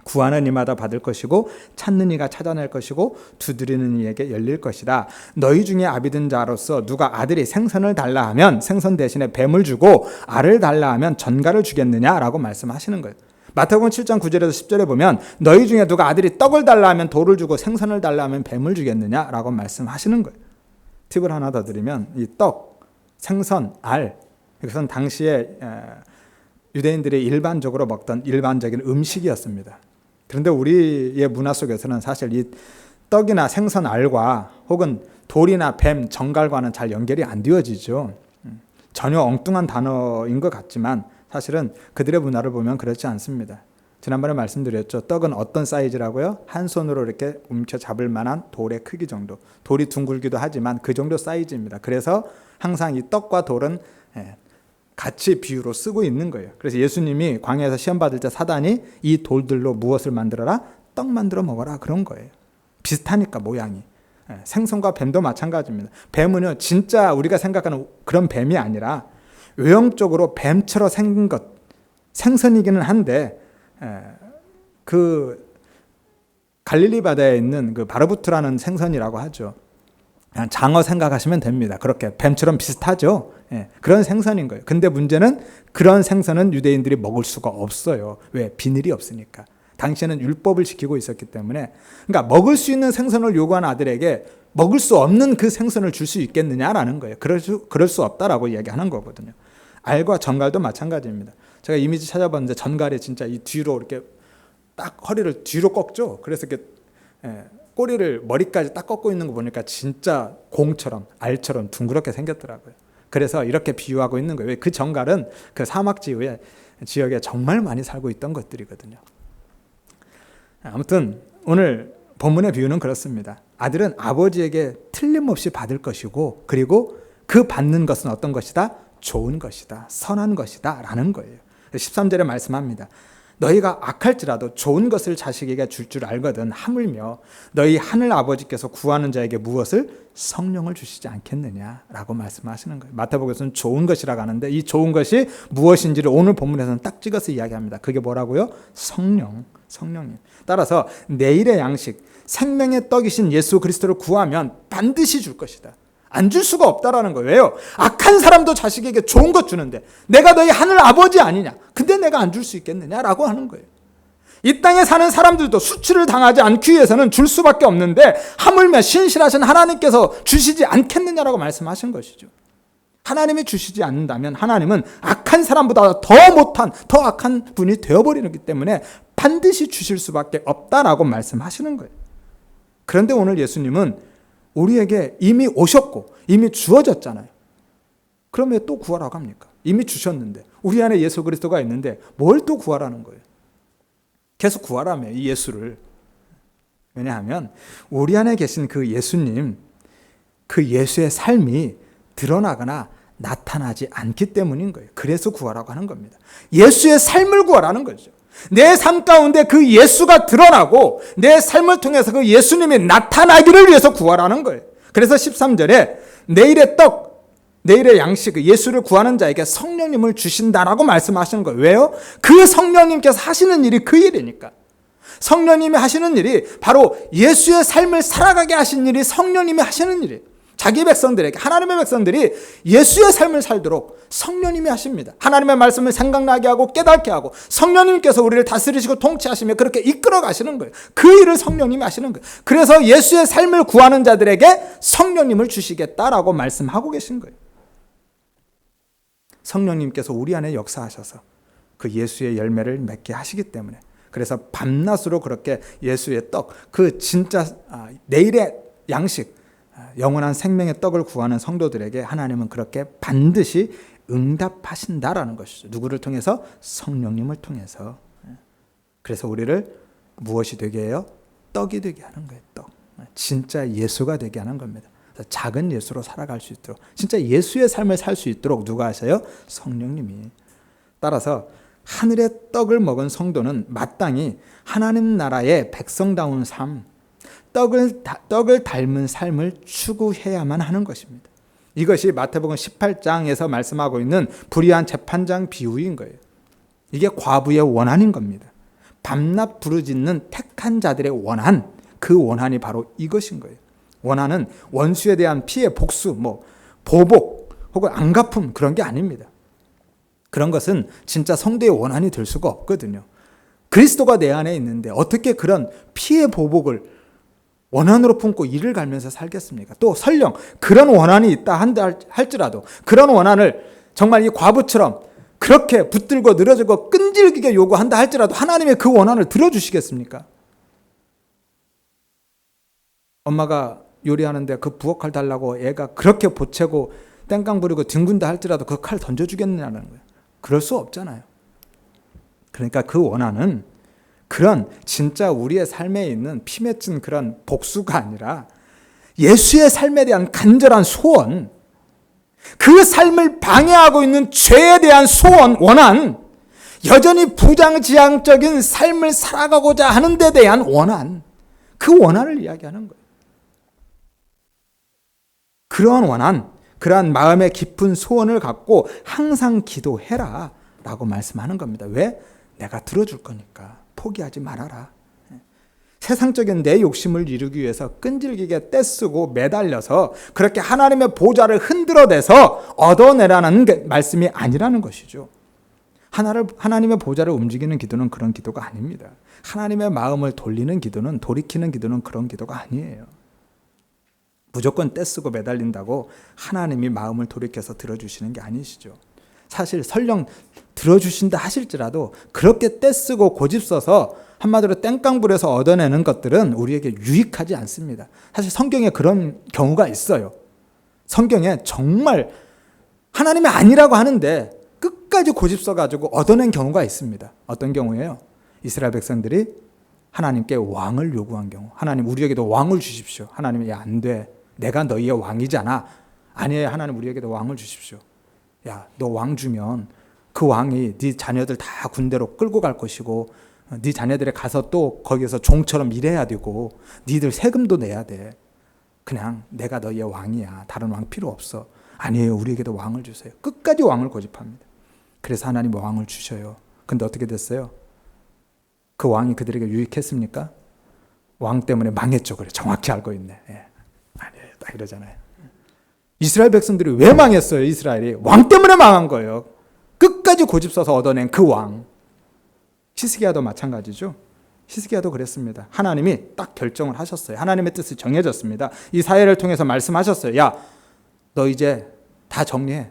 Speaker 1: 구하는 이마다 받을 것이고 찾는 이가 찾아낼 것이고 두드리는 이에게 열릴 것이다. 너희 중에 아비든 자로서 누가 아들이 생선을 달라 하면 생선 대신에 뱀을 주고 알을 달라 하면 전갈을 주겠느냐라고 말씀하시는 거예요. 마태복음 7장 9절에서 10절에 보면 너희 중에 누가 아들이 떡을 달라 하면 돌을 주고 생선을 달라 하면 뱀을 주겠느냐라고 말씀하시는 거예요. 팁을 하나 더 드리면 이 떡, 생선, 알, 이것은 당시에 유대인들이 일반적으로 먹던 일반적인 음식이었습니다. 그런데 우리의 문화 속에서는 사실 이 떡이나 생선, 알과 혹은 돌이나 뱀, 정갈과는 잘 연결이 안 되어지죠. 전혀 엉뚱한 단어인 것 같지만 사실은 그들의 문화를 보면 그렇지 않습니다. 지난번에 말씀드렸죠. 떡은 어떤 사이즈라고요? 한 손으로 이렇게 움켜 잡을 만한 돌의 크기 정도. 돌이 둥글기도 하지만 그 정도 사이즈입니다. 그래서 항상 이 떡과 돌은 같이 비유로 쓰고 있는 거예요. 그래서 예수님이 광야에서 시험 받을 때 사단이 이 돌들로 무엇을 만들어라? 떡 만들어 먹어라 그런 거예요. 비슷하니까 모양이. 생선과 뱀도 마찬가지입니다. 뱀은요 진짜 우리가 생각하는 그런 뱀이 아니라 외형적으로 뱀처럼 생긴 것, 생선이기는 한데 그 갈릴리 바다에 있는 그 바르부트라는 생선이라고 하죠. 그냥 장어 생각하시면 됩니다. 그렇게 뱀처럼 비슷하죠. 그런 생선인 거예요. 근데 문제는 그런 생선은 유대인들이 먹을 수가 없어요. 왜? 비늘이 없으니까. 당시에는 율법을 지키고 있었기 때문에. 그러니까 먹을 수 있는 생선을 요구한 아들에게 먹을 수 없는 그 생선을 줄 수 있겠느냐라는 거예요. 그럴 수 없다라고 이야기하는 거거든요. 알과 전갈도 마찬가지입니다. 제가 이미지 찾아봤는데 전갈이 진짜 이 뒤로 이렇게 딱 허리를 뒤로 꺾죠. 그래서 이렇게 꼬리를 머리까지 딱 꺾고 있는 거 보니까 진짜 공처럼 알처럼 둥그렇게 생겼더라고요. 그래서 이렇게 비유하고 있는 거예요. 그 정갈은 그 사막 지역에 정말 많이 살고 있던 것들이거든요. 아무튼 오늘 본문의 비유는 그렇습니다. 아들은 아버지에게 틀림없이 받을 것이고, 그리고 그 받는 것은 어떤 것이다? 좋은 것이다, 선한 것이다 라는 거예요. 13절에 말씀합니다. 너희가 악할지라도 좋은 것을 자식에게 줄 줄 알거든 하물며 너희 하늘 아버지께서 구하는 자에게 무엇을? 성령을 주시지 않겠느냐라고 말씀하시는 거예요. 마태복음에서는 좋은 것이라고 하는데 이 좋은 것이 무엇인지를 오늘 본문에서는 딱 찍어서 이야기합니다. 그게 뭐라고요? 성령님. 따라서 내일의 양식, 생명의 떡이신 예수 그리스도를 구하면 반드시 줄 것이다. 안 줄 수가 없다라는 거예요. 왜요? 악한 사람도 자식에게 좋은 것 주는데 내가 너희 하늘 아버지 아니냐? 근데 내가 안 줄 수 있겠느냐라고 하는 거예요. 이 땅에 사는 사람들도 수치를 당하지 않기 위해서는 줄 수밖에 없는데 하물며 신실하신 하나님께서 주시지 않겠느냐라고 말씀하신 것이죠. 하나님이 주시지 않는다면 하나님은 악한 사람보다 더 못한, 더 악한 분이 되어버리기 때문에 반드시 주실 수밖에 없다라고 말씀하시는 거예요. 그런데 오늘 예수님은 우리에게 이미 오셨고 이미 주어졌잖아요. 그럼 왜 또 구하라고 합니까? 이미 주셨는데, 우리 안에 예수 그리스도가 있는데 뭘 또 구하라는 거예요? 계속 구하라며, 이 예수를. 왜냐하면 우리 안에 계신 그 예수님, 그 예수의 삶이 드러나거나 나타나지 않기 때문인 거예요. 그래서 구하라고 하는 겁니다. 예수의 삶을 구하라는 거죠. 내 삶 가운데 그 예수가 드러나고 내 삶을 통해서 그 예수님이 나타나기를 위해서 구하라는 거예요. 그래서 13절에 내일의 떡, 내일의 양식, 예수를 구하는 자에게 성령님을 주신다라고 말씀하시는 거예요. 왜요? 그 성령님께서 하시는 일이 그 일이니까. 성령님이 하시는 일이 바로 예수의 삶을 살아가게 하신 일이 성령님이 하시는 일이에요. 자기 백성들에게, 하나님의 백성들이 예수의 삶을 살도록 성령님이 하십니다. 하나님의 말씀을 생각나게 하고 깨닫게 하고 성령님께서 우리를 다스리시고 통치하시며 그렇게 이끌어 가시는 거예요. 그 일을 성령님이 하시는 거예요. 그래서 예수의 삶을 구하는 자들에게 성령님을 주시겠다라고 말씀하고 계신 거예요. 성령님께서 우리 안에 역사하셔서 그 예수의 열매를 맺게 하시기 때문에, 그래서 밤낮으로 그렇게 예수의 떡, 그 진짜 내일의 양식, 영원한 생명의 떡을 구하는 성도들에게 하나님은 그렇게 반드시 응답하신다라는 것이죠. 누구를 통해서? 성령님을 통해서. 그래서 우리를 무엇이 되게 해요? 떡이 되게 하는 거예요. 떡. 진짜 예수가 되게 하는 겁니다. 작은 예수로 살아갈 수 있도록, 진짜 예수의 삶을 살 수 있도록 누가 하셔요? 성령님이. 따라서 하늘의 떡을 먹은 성도는 마땅히 하나님 나라의 백성다운 삶, 떡을 닮은 삶을 추구해야만 하는 것입니다. 이것이 마태복음 18장에서 말씀하고 있는 불의한 재판장 비유인 거예요. 이게 과부의 원한인 겁니다. 밤낮 부르짖는 택한 자들의 원한, 그 원한이 바로 이것인 거예요. 원한은 원수에 대한 피해 복수, 보복 혹은 안갚음, 그런 게 아닙니다. 그런 것은 진짜 성도의 원한이 될 수가 없거든요. 그리스도가 내 안에 있는데 어떻게 그런 피해 보복을 원한으로 품고 이를 갈면서 살겠습니까? 또 설령 그런 원한이 있다 한다 할지라도 그런 원한을 정말 이 과부처럼 그렇게 붙들고 늘어지고 끈질기게 요구한다 할지라도 하나님의 그 원한을 들어주시겠습니까? 엄마가 요리하는데 그 부엌칼 달라고 애가 그렇게 보채고 땡깡 부리고 뒹군다 할지라도 그 칼 던져주겠느냐는 거예요. 그럴 수 없잖아요. 그러니까 그 원한은 그런 진짜 우리의 삶에 있는 피 맺힌 그런 복수가 아니라 예수의 삶에 대한 간절한 소원, 그 삶을 방해하고 있는 죄에 대한 소원, 원한, 여전히 부장지향적인 삶을 살아가고자 하는 데 대한 원한, 그 원한을 이야기하는 거예요. 그러한 원한, 그러한 마음의 깊은 소원을 갖고 항상 기도해라 라고 말씀하는 겁니다. 왜? 내가 들어줄 거니까 포기하지 말아라. 세상적인 내 욕심을 이루기 위해서 끈질기게 떼쓰고 매달려서 그렇게 하나님의 보좌를 흔들어대서 얻어내라는 게 말씀이 아니라는 것이죠. 하나님의 보좌를 움직이는 기도는 그런 기도가 아닙니다. 하나님의 마음을 돌리는 기도는, 돌이키는 기도는 그런 기도가 아니에요. 무조건 떼쓰고 매달린다고 하나님이 마음을 돌이켜서 들어주시는 게 아니시죠. 사실 설령 들어주신다 하실지라도 그렇게 떼쓰고 고집써서 한마디로 땡깡불에서 얻어내는 것들은 우리에게 유익하지 않습니다. 사실 성경에 그런 경우가 있어요. 성경에 정말 하나님이 아니라고 하는데 끝까지 고집써가지고 얻어낸 경우가 있습니다. 어떤 경우예요? 이스라엘 백성들이 하나님께 왕을 요구한 경우. 하나님 우리에게도 왕을 주십시오. 하나님이 야, 안 돼. 내가 너희의 왕이잖아. 아니에요. 하나님 우리에게도 왕을 주십시오. 야, 너 왕 주면 그 왕이 네 자녀들 다 군대로 끌고 갈 것이고 네 자녀들이 가서 또 거기서 종처럼 일해야 되고 니들 세금도 내야 돼. 그냥 내가 너희의 왕이야. 다른 왕 필요 없어. 아니에요. 우리에게도 왕을 주세요. 끝까지 왕을 고집합니다. 그래서 하나님 왕을 주셔요. 근데 어떻게 됐어요? 그 왕이 그들에게 유익했습니까? 왕 때문에 망했죠. 그래. 정확히 알고 있네. 예. 아니에요. 딱 이러잖아요. 이스라엘 백성들이 왜 망했어요? 이스라엘이 왕 때문에 망한 거예요. 끝까지 고집써서 얻어낸 그 왕. 히스기야도 마찬가지죠. 히스기야도 그랬습니다. 하나님이 딱 결정을 하셨어요. 하나님의 뜻이 정해졌습니다. 이 사회를 통해서 말씀하셨어요. 야, 너 이제 다 정리해.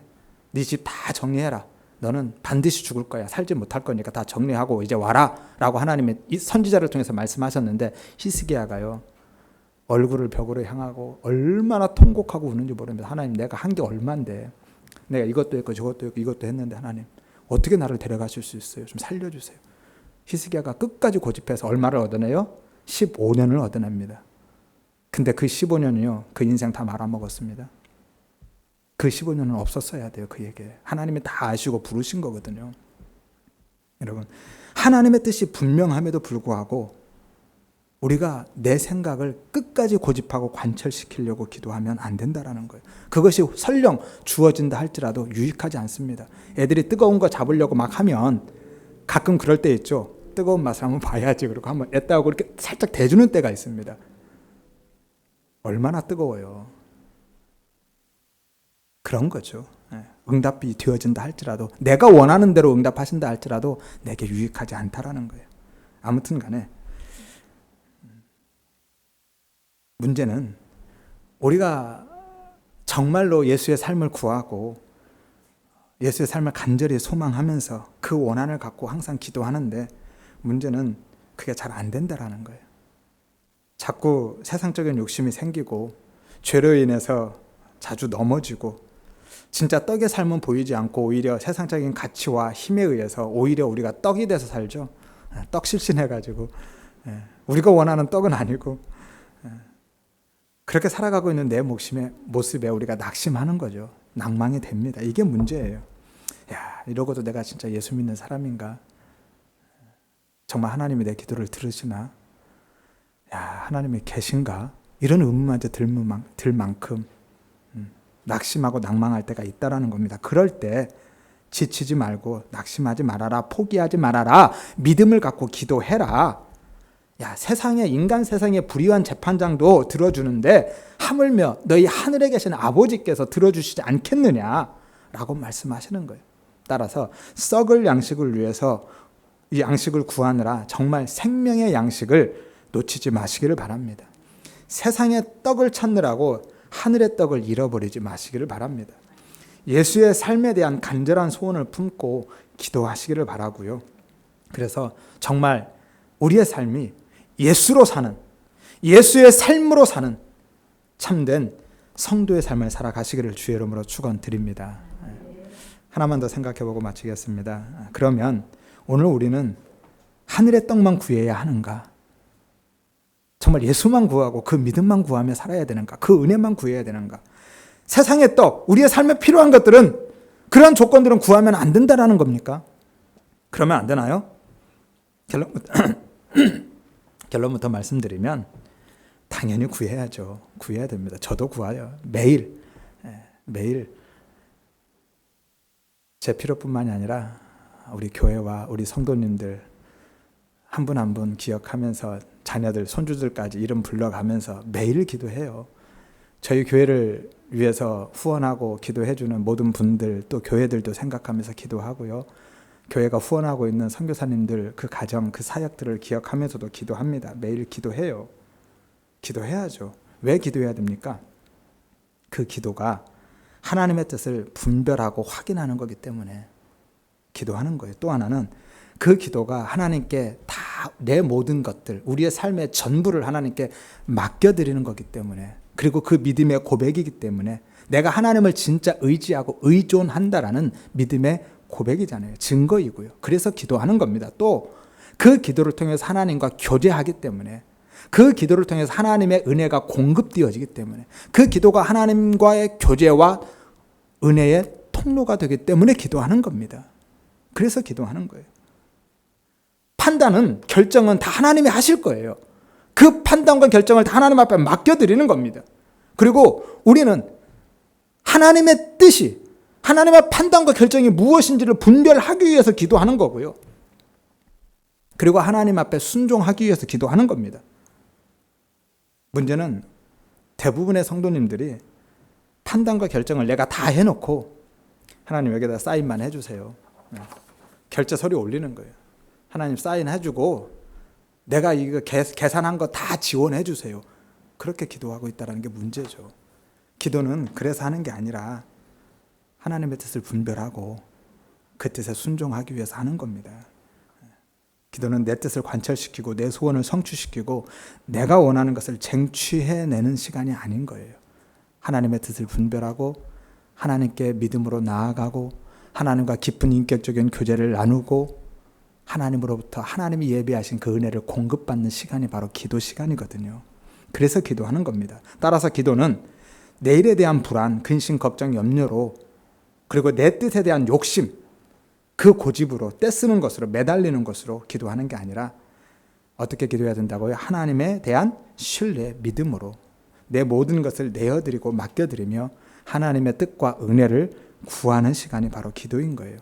Speaker 1: 네 집 다 정리해라. 너는 반드시 죽을 거야. 살지 못할 거니까 다 정리하고 이제 와라. 라고 하나님의 이 선지자를 통해서 말씀하셨는데 히스기야가요. 얼굴을 벽으로 향하고 얼마나 통곡하고 우는지 모릅니다. 하나님 내가 한 게 얼만데. 내가 이것도 했고 저것도 했고 이것도 했는데 하나님 어떻게 나를 데려가실 수 있어요? 좀 살려주세요. 히스기야가 끝까지 고집해서 얼마를 얻어내요? 15년을 얻어냅니다. 근데 그 15년이요. 그 인생 다 말아먹었습니다. 그 15년은 없었어야 돼요. 그에게. 하나님이 다 아시고 부르신 거거든요. 여러분, 하나님의 뜻이 분명함에도 불구하고 우리가 내 생각을 끝까지 고집하고 관철시키려고 기도하면 안 된다라는 거예요. 그것이 설령 주어진다 할지라도 유익하지 않습니다. 애들이 뜨거운 거 잡으려고 막 하면 가끔 그럴 때 있죠. 뜨거운 맛을 한번 봐야지. 그리고 한번 애따고 이렇게 살짝 대주는 때가 있습니다. 얼마나 뜨거워요. 그런 거죠. 응답이 되어진다 할지라도 내가 원하는 대로 응답하신다 할지라도 내게 유익하지 않다라는 거예요. 아무튼 간에 문제는 우리가 정말로 예수의 삶을 구하고 예수의 삶을 간절히 소망하면서 그 원한을 갖고 항상 기도하는데 문제는 그게 잘 안 된다라는 거예요. 자꾸 세상적인 욕심이 생기고 죄로 인해서 자주 넘어지고 진짜 떡의 삶은 보이지 않고 오히려 세상적인 가치와 힘에 의해서 오히려 우리가 떡이 돼서 살죠. 떡 실신해가지고 우리가 원하는 떡은 아니고 그렇게 살아가고 있는 내 모습에 우리가 낙심하는 거죠. 낭망이 됩니다. 이게 문제예요. 야, 이러고도 내가 진짜 예수 믿는 사람인가? 정말 하나님이 내 기도를 들으시나? 야, 하나님이 계신가? 이런 의문마저 들 만큼 낙심하고 낭망할 때가 있다라는 겁니다. 그럴 때 지치지 말고 낙심하지 말아라. 포기하지 말아라. 믿음을 갖고 기도해라. 야, 인간 세상의 불의한 재판장도 들어주는데 하물며 너희 하늘에 계신 아버지께서 들어주시지 않겠느냐라고 말씀하시는 거예요. 따라서 썩을 양식을 위해서 이 양식을 구하느라 정말 생명의 양식을 놓치지 마시기를 바랍니다. 세상의 떡을 찾느라고 하늘의 떡을 잃어버리지 마시기를 바랍니다. 예수의 삶에 대한 간절한 소원을 품고 기도하시기를 바라고요. 그래서 정말 우리의 삶이 예수로 사는, 예수의 삶으로 사는 참된 성도의 삶을 살아가시기를 주의 이름으로 축원드립니다. 하나만 더 생각해보고 마치겠습니다. 그러면 오늘 우리는 하늘의 떡만 구해야 하는가? 정말 예수만 구하고 그 믿음만 구하며 살아야 되는가? 그 은혜만 구해야 되는가? 세상의 떡, 우리의 삶에 필요한 것들은 그런 조건들은 구하면 안 된다라는 겁니까? 그러면 안 되나요? 결론부터 말씀드리면 당연히 구해야죠. 구해야 됩니다. 저도 구해요. 매일 제 필요뿐만이 아니라 우리 교회와 우리 성도님들 한 분 한 분 기억하면서 자녀들, 손주들까지 이름 불러가면서 매일 기도해요. 저희 교회를 위해서 후원하고 기도해주는 모든 분들, 또 교회들도 생각하면서 기도하고요. 교회가 후원하고 있는 선교사님들, 그 가정, 그 사역들을 기억하면서도 기도합니다. 매일 기도해요. 기도해야죠. 왜 기도해야 됩니까? 그 기도가 하나님의 뜻을 분별하고 확인하는 거기 때문에 기도하는 거예요. 또 하나는 그 기도가 하나님께 다 내 모든 것들, 우리의 삶의 전부를 하나님께 맡겨드리는 거기 때문에 그리고 그 믿음의 고백이기 때문에 내가 하나님을 진짜 의지하고 의존한다라는 믿음의 고백이잖아요. 증거이고요. 그래서 기도하는 겁니다. 또 그 기도를 통해서 하나님과 교제하기 때문에, 그 기도를 통해서 하나님의 은혜가 공급되어지기 때문에, 그 기도가 하나님과의 교제와 은혜의 통로가 되기 때문에 기도하는 겁니다. 그래서 기도하는 거예요. 판단은, 결정은 다 하나님이 하실 거예요. 그 판단과 결정을 다 하나님 앞에 맡겨드리는 겁니다. 그리고 우리는 하나님의 뜻이, 하나님의 판단과 결정이 무엇인지를 분별하기 위해서 기도하는 거고요. 그리고 하나님 앞에 순종하기 위해서 기도하는 겁니다. 문제는 대부분의 성도님들이 판단과 결정을 내가 다 해놓고 하나님 여기다 사인만 해주세요. 결제 서류 올리는 거예요. 하나님 사인해주고 내가 이거 계산한 거 다 지원해 주세요. 그렇게 기도하고 있다는 게 문제죠. 기도는 그래서 하는 게 아니라 하나님의 뜻을 분별하고 그 뜻에 순종하기 위해서 하는 겁니다. 기도는 내 뜻을 관철시키고 내 소원을 성취시키고 내가 원하는 것을 쟁취해내는 시간이 아닌 거예요. 하나님의 뜻을 분별하고 하나님께 믿음으로 나아가고 하나님과 깊은 인격적인 교제를 나누고 하나님으로부터 하나님이 예비하신 그 은혜를 공급받는 시간이 바로 기도 시간이거든요. 그래서 기도하는 겁니다. 따라서 기도는 내일에 대한 불안, 근심, 걱정, 염려로, 그리고 내 뜻에 대한 욕심, 그 고집으로 떼쓰는 것으로, 매달리는 것으로 기도하는 게 아니라 어떻게 기도해야 된다고요? 하나님에 대한 신뢰, 믿음으로 내 모든 것을 내어드리고 맡겨드리며 하나님의 뜻과 은혜를 구하는 시간이 바로 기도인 거예요.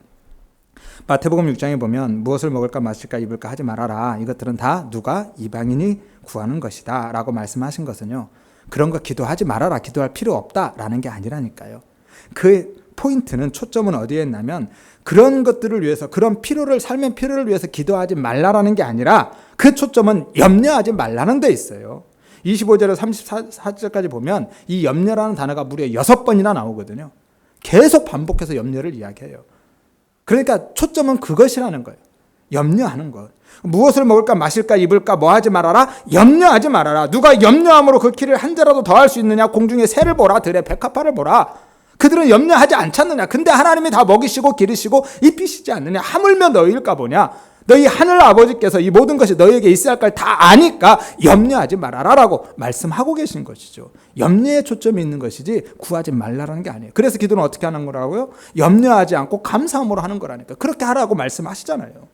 Speaker 1: 마태복음 6장에 보면 무엇을 먹을까 마실까 입을까 하지 말아라. 이것들은 다 누가? 이방인이 구하는 것이다 라고 말씀하신 것은요, 그런 거 기도하지 말아라, 기도할 필요 없다 라는 게 아니라니까요. 그 포인트는, 초점은 어디에 있냐면 그런 것들을 위해서, 그런 필요를, 삶의 필요를 위해서 기도하지 말라라는 게 아니라 그 초점은 염려하지 말라는 데 있어요. 25절에서 34절까지 보면 이 염려라는 단어가 무려 6번이나 나오거든요. 계속 반복해서 염려를 이야기해요. 그러니까 초점은 그것이라는 거예요. 염려하는 것. 무엇을 먹을까 마실까 입을까 뭐 하지 말아라? 염려하지 말아라. 누가 염려함으로 그 키를 한 자라도 더 할 수 있느냐? 공중의 새를 보라. 들의 백합화를 보라. 그들은 염려하지 않잖느냐? 근데 하나님이 다 먹이시고 기르시고 입히시지 않느냐? 하물며 너희일까 보냐? 너희 하늘 아버지께서 이 모든 것이 너희에게 있어야 할 걸 다 아니까 염려하지 말아라 라고 말씀하고 계신 것이죠. 염려에 초점이 있는 것이지 구하지 말라라는 게 아니에요. 그래서 기도는 어떻게 하는 거라고요? 염려하지 않고 감사함으로 하는 거라니까. 그렇게 하라고 말씀하시잖아요.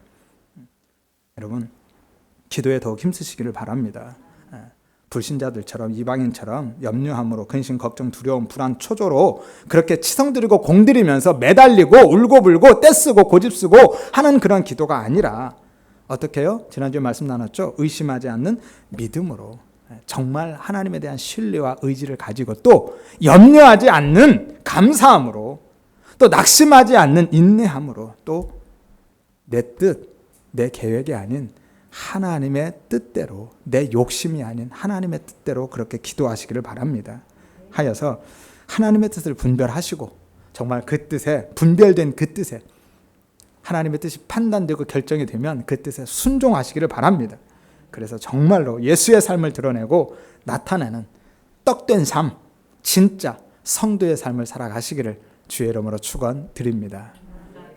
Speaker 1: 여러분, 기도에 더욱 힘쓰시기를 바랍니다. 불신자들처럼, 이방인처럼 염려함으로, 근심, 걱정, 두려움, 불안, 초조로 그렇게 치성드리고 공들이면서 매달리고 울고불고 떼쓰고 고집쓰고 하는 그런 기도가 아니라 어떻게 해요? 지난주에 말씀 나눴죠? 의심하지 않는 믿음으로, 정말 하나님에 대한 신뢰와 의지를 가지고, 또 염려하지 않는 감사함으로, 또 낙심하지 않는 인내함으로, 또 내 뜻, 내 계획이 아닌 하나님의 뜻대로, 내 욕심이 아닌 하나님의 뜻대로 그렇게 기도하시기를 바랍니다. 하여서 하나님의 뜻을 분별하시고 정말 그 뜻에, 분별된 그 뜻에 하나님의 뜻이 판단되고 결정이 되면 그 뜻에 순종하시기를 바랍니다. 그래서 정말로 예수의 삶을 드러내고 나타내는 떡된 삶, 진짜 성도의 삶을 살아가시기를 주의 이름으로 축원드립니다.